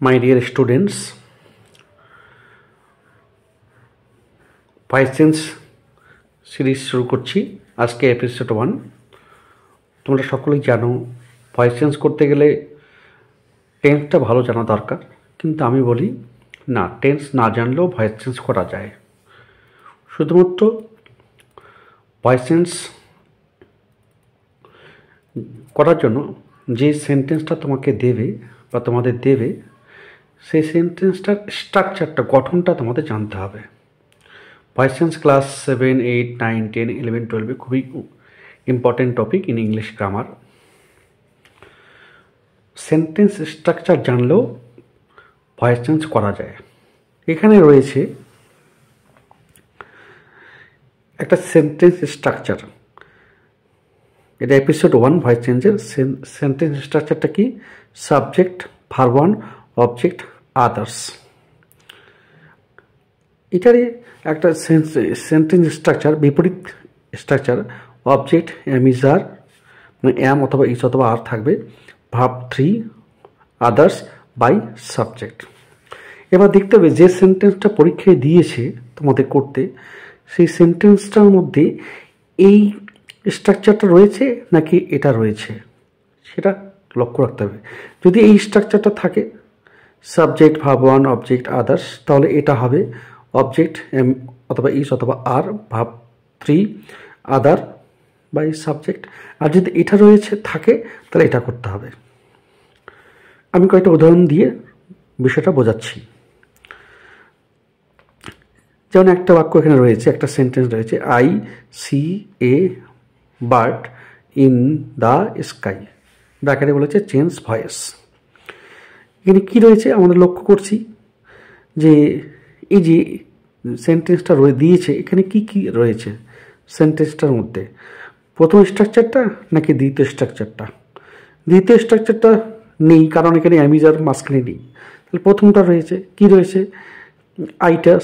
My dear students, voice change series শুরু করছি। আজকে এপিসোড 1। তোমরা সকলেই জানো ভয়েস চেঞ্জ করতে গেলে টেন্সটা ভালো জানা দরকার, কিন্তু আমি বলি না, টেন্স না জানলেও ভয়েস চেঞ্জ করা যায়। শুধুমাত্র ভয়েস চেঞ্জ করার জন্য যে সেন্টেন্সটা তোমাকে দেবে বা তোমাদের দেবে, সেই সেন্টেন্সটার স্ট্রাকচারটা, গঠনটা তোমাদের জানতে হবে। ভয়েস চেঞ্জ ক্লাস 7, 8, 9, 10, 11, 12 খুবই important topic in English grammar. Sentence structure জানলেও ভয়েস চেঞ্জ করা যায়। এখানে রয়েছে একটা সেন্টেন্স স্ট্রাকচার। এটা এপিসোড 1 ভয়েস চেঞ্জের সেন্টেন্স স্ট্রাকচারটা কি? Subject, verb 1, object, others. এটারই একটা সেন্টেন্স স্ট্রাকচার, বিপরীত স্ট্রাকচার। অবজেক্ট এম ইজ আর, মানে এম অথবা ইজ অথবা আর থাকবে। Verb 3, others by subject. এবার দেখতে হবে যে সেন্টেন্সটা পরীক্ষায় দিয়েছে তোমাদের করতে, সেই সেন্টেন্সটার মধ্যে এই স্ট্রাকচারটা রয়েছে নাকি এটা রয়েছে, সেটা লক্ষ্য রাখতে হবে। যদি এই স্ট্রাকচারটা থাকে, সাবজেক্ট, ভার্ব 1, অবজেক্ট, আদার্স, তাহলে এটা হবে অবজেক্ট এম অথবা ইজ অথবা আর, ভার্ব 3, আদার বাই সাবজেক্ট। আর যদি এটা রয়েছে থাকে, তাহলে এটা করতে হবে। আমি কয়েকটা উদাহরণ দিয়ে বিষয়টা বোঝাচ্ছি। যেমন একটা বাক্য এখানে রয়েছে, একটা সেন্টেন্স রয়েছে, I see a bird in the sky. ব্র্যাকেটে বলেছে চেঞ্জ ভয়েস। এখানে কি রয়েছে আমরা লক্ষ্য করছি যে এই যে সেন্টেন্সটা দিয়েছে, এখানে কি কি রয়েছে সেন্টেন্সটার মধ্যে? প্রথম স্ট্রাকচারটা নাকি দ্বিতীয় স্ট্রাকচারটা? দ্বিতীয় স্ট্রাকচারটা নেই, কারণ এখানে অ্যামিজার মাঝখানে নেই। তাহলে প্রথমটা রয়েছে, কি রয়েছে? আইটা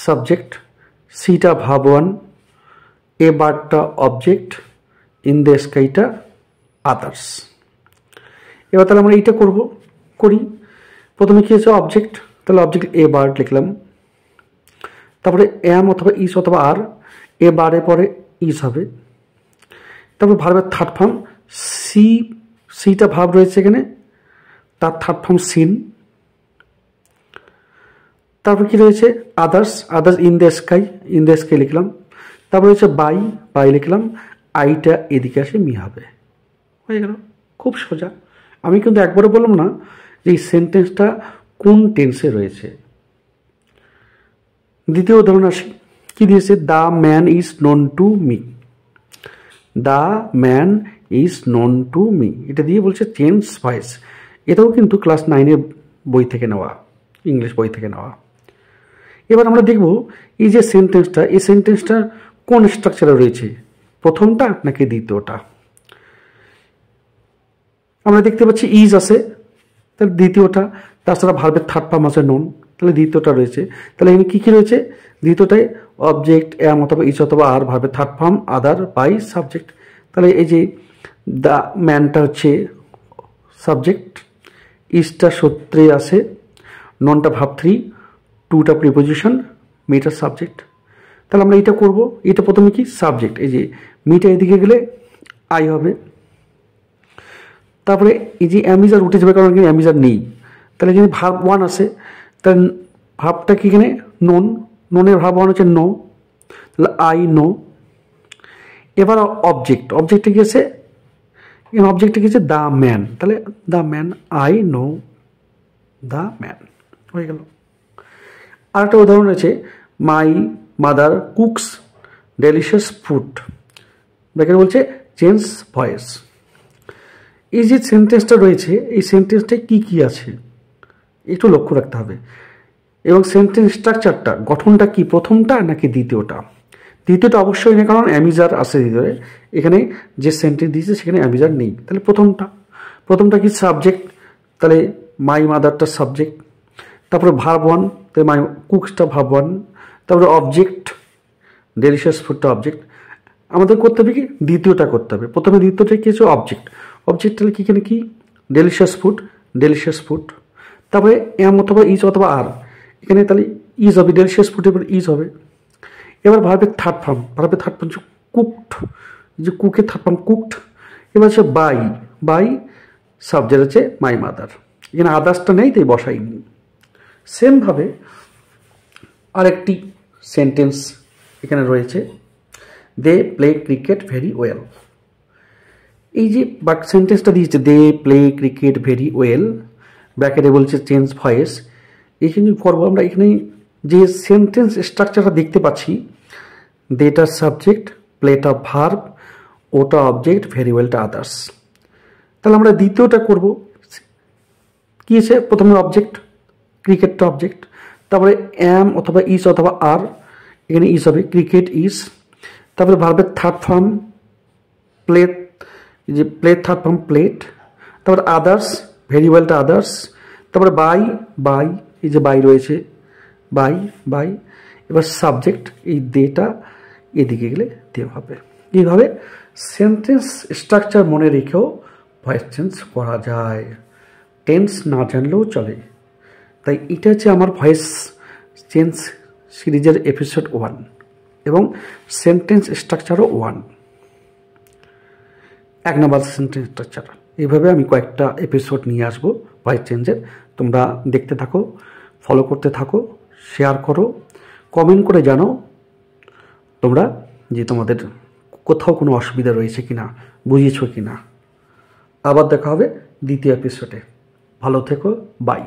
সাবজেক্ট, সিটা ভার্ব 1, এ বার্ডটা অবজেক্ট, ইন দ্য স্কাইটা আদার্স। এবার তাহলে আমরা এইটা করি। প্রথমে কি হচ্ছে? অবজেক্ট, তাহলে অবজেক্ট এ বার্ড লিখলাম। তারপরে এম অথবা ইস অথবা আর, এ বারে পরে ইস হবে। তারপর ভার্বের থার্ড ফর্ম, সিটা ভার্ব রয়েছে এখানে, তার থার্ড ফর্ম সিন। তারপর কি রয়েছে? আদার্স, ইন দ্য স্কাই লিখলাম। তারপর রয়েছে বাই লিখলাম। আইটা এদিকে আসে মি হবে, হয়ে গেল। খুব সোজা। আমি কিন্তু একবারও বললাম না যে এই সেন্টেন্সটা কোন টেন্সে রয়েছে। দ্বিতীয় উদাহরণ আসি, কি দিয়েছে? The man is known to me. The man is known to me, এটা দিয়ে বলছে চেঞ্জ ভয়েস। এটাও কিন্তু ক্লাস 9-এর বই থেকে নেওয়া, ইংলিশ বই থেকে নেওয়া। এবার আমরা দেখব এই যে সেন্টেন্সটা, এই সেন্টেন্সটা কোন স্ট্রাকচারে রয়েছে, প্রথমটা নাকি দ্বিতীয়টা? আমরা দেখতে পাচ্ছি ইজ আছে, তাহলে দ্বিতীয়টা। তাছাড়া ভার্বের থার্ড ফর্ম আছে নোন, তাহলে দ্বিতীয়টা রয়েছে। তাহলে এখানে কী কী রয়েছে? দ্বিতীয়টায় অবজেক্ট এম অথবা ইজ অথবা আর, ভার্বের third form other by subject. তাহলে এই যে দ্য ম্যানটা হচ্ছে সাবজেক্ট, ইজটা সূত্রে আছে, ননটা ভার্ব 3, টুটা প্রিপোজিশন, মিটা সাবজেক্ট। তাহলে আমরা এটা করব। এটা প্রথমে কি? সাবজেক্ট, এই যে মিটা এদিকে গেলে আই হবে। তারপরে এই যে অ্যামিজার উঠে যাবে, কারণ এখানে অ্যামিজার নেই। তাহলে এখানে ভার্ব 1 আছে, তাহলে ভার্বটা কি এখানে? নোনের ভার্ব 1 হচ্ছে নো, তাহলে আই নো। এবার অবজেক্টে গেছে, এখানে অবজেক্টে গেছে দ্য ম্যান, তাহলে the man, I know the man, হয়ে গেল। আর একটা উদাহরণ রয়েছে, my mother cooks delicious food. এখানে বলছে চেঞ্জ ভয়েস। এই যে সেন্টেন্সটা রয়েছে, এই সেন্টেন্সটায় কি কি আছে একটু লক্ষ্য রাখতে হবে। এবং সেন্টেন্স স্ট্রাকচারটা, গঠনটা কি, প্রথমটা নাকি দ্বিতীয়টা? দ্বিতীয়টা অবশ্যই নেই, কারণ অ্যামিজার আছে ভিতরে। এখানে যে সেন্টেন্স দিয়েছে সেখানে অ্যামিজার নেই, তাহলে প্রথমটা কি? সাবজেক্ট, তাহলে মাই মাদারটা সাবজেক্ট। তারপরে ভার্ব 1, তাহলে মাই কুকসটা ভার্ব 1। তারপরে অবজেক্ট, ডেলিশিয়াস ফুডটা অবজেক্ট। আমাদের করতে হবে কি? দ্বিতীয়টা করতে হবে। প্রথমে দ্বিতীয়টা কি আছে? অবজেক্ট। তাহলে কি? এখানে কি? Delicious food. তারপরে এম অথবা ইজ অথবা আর, এখানে তাহলে ইজ হবে, ডেল শেষ ফুটের পর ইজ হবে। এবার ভার্বের থার্ড ফর্ম, ভার্বের থার্ড ফর্ম হচ্ছে কুকড, যে কুকের থার্ড ফর্ম কুকড। এবার হচ্ছে বাই, বাই সাবজেক্ট হচ্ছে মাই মাদার, এখানে আদার্সটা নেই তাই বসাইনি। সেমভাবে আরেকটি সেন্টেন্স এখানে রয়েছে, they play cricket very well. এই যে বাক সেন্টেন্সটা দিয়েছে they play cricket very well, ব্র্যাকেটে বলছে চেঞ্জ ভয়েস, এইখানে করবো আমরা এখানে যে সেন্টেন্স স্ট্রাকচারটা দেখতে পাচ্ছি, দেটা সাবজেক্ট, প্লেটা ভার্ব, ওটা অবজেক্ট, ভেরি ওয়েলটা আদার্স। তাহলে আমরা দ্বিতীয়টা করব, কী আছে প্রথমে অবজেক্ট, ক্রিকেটটা অবজেক্ট, তারপরে অ্যাম অথবা ইজ অথবা আর, এখানে ইজ হবে ক্রিকেট ইজ, তারপরে ভার্বের থার্ড ফর্ম প্লেট, যে প্লেট থার্ড ফর্ম প্লেট, তারপরে আদার্স, ভেরি ওয়েলটা আদার্স, তারপরে বাই, বাই এই যে বাই রয়েছে বাই, বাই, এবার সাবজেক্ট এই দেটা এদিকে গেলে দেওয়া হবে। এইভাবে সেন্টেন্স স্ট্রাকচার মনে রেখেও ভয়েস চেঞ্জ করা যায়, টেন্স না জানলেও চলে। তাই এটা হচ্ছে আমার ভয়েস চেঞ্জ সিরিজের এপিসোড 1 এবং সেন্টেন্স স্ট্রাকচারও 1, 1 নম্বর সেন্টেন্স স্ট্রাকচার। এইভাবে আমি কয়েকটা এপিসোড নিয়ে আসবো ভয়েস চেঞ্জের, তোমরা দেখতে থাকো, ফলো করতে থাকো, শেয়ার করো, কমেন্ট করে জানাও তোমরা যে তোমাদের কোথাও কোনো অসুবিধা রয়েছে কি না, বুঝিয়েছো কি না। আবার দেখা হবে দ্বিতীয় এপিসোডে, ভালো থেকো, বাই।